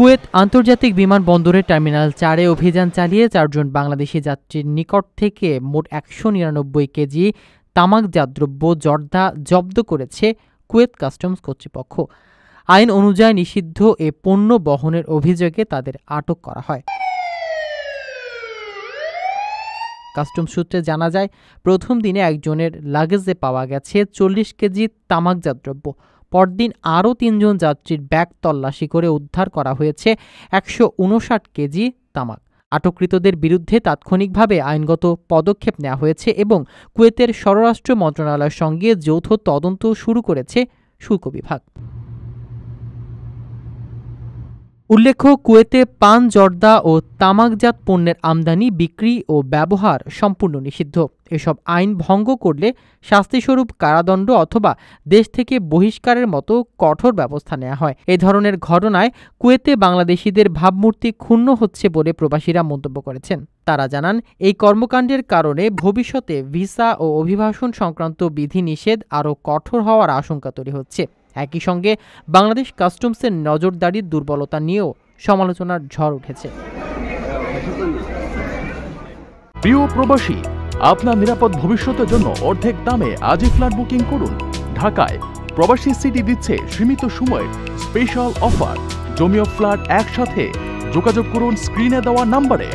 Kuwait আন্তর্জাতিক বিমানবন্দরের terminal ৪-এ অভিযান চালিয়ে ৪ জন বাংলাদেশি যাত্রীর নিকট থেকে মোট ১৯৯ কেজি তামাকজাত দ্রব্য জর্দা জব্দ করেছে কুয়েত কাস্টমস কর্তৃপক্ষ। আইন অনুযায়ী নিষিদ্ধ এ পণ্য বহনের অভিযোগে তাদের আটক করা হয়। কাস্টমস সূত্রে জানা যায়, প্রথম দিনে একজনের লাগেজে পাওয়া গেছে ৪০ কেজি তামাকজাত দ্রব্য। পরদিন আরও ৩ জন যাত্রীর ব্যাগ তল্লাশি করে উদ্ধার করা হয়েছে ১৫৯ কেজি তামাক। আটককৃতদের বিরুদ্ধে তাৎক্ষণিকভাবে আইনগত পদক্ষেপ নেওয়া হয়েছে এবং কুয়েতের স্বরাষ্ট্র মন্ত্রণালয়ের সঙ্গে যৌথ তদন্ত শুরু করেছে শুল্ক বিভাগ। উল্লেখ্য, কুয়েতে পান, জর্দা ও তামাকজাত পণ্যের আমদানি, বিক্রি ও ব্যবহার সম্পূর্ণ নিষিদ্ধ। এসব আইন ভঙ্গ করলে শাস্তিস্বরূপ কারাদণ্ড অথবা দেশ থেকে বহিষ্কারের মতো কঠোর ব্যবস্থা নেওয়া হয়। এ ধরনের ঘটনায় কুয়েতে বাংলাদেশিদের ভাবমূর্তি ক্ষুণ্ণ হচ্ছে বলে প্রবাসীরা মন্তব্য করেছেন। তারা জানান, এই কর্মকাণ্ডের কারণে ভবিষ্যতে ভিসা ও অভিবাসন সংক্রান্ত বিধিনিষেধ আরও কঠোর হওয়ার আশঙ্কা তৈরি হচ্ছে। একই সঙ্গে বাংলাদেশ কাস্টমসের নজরদারির দুর্বলতা নিয়েও সমালোচনার ঝড় উঠেছে। প্রিয় প্রবাসী, আপনার নিরাপদ ভবিষ্যতের জন্য অর্ধেক দামে আজই ফ্ল্যাট বুকিং করুন। ঢাকায় প্রবাসী সিটি দিচ্ছে সীমিত সময়ের স্পেশাল অফার। জমি ও ফ্ল্যাট একসাথে। যোগাযোগ করুন স্ক্রিনে দেওয়া নম্বরে।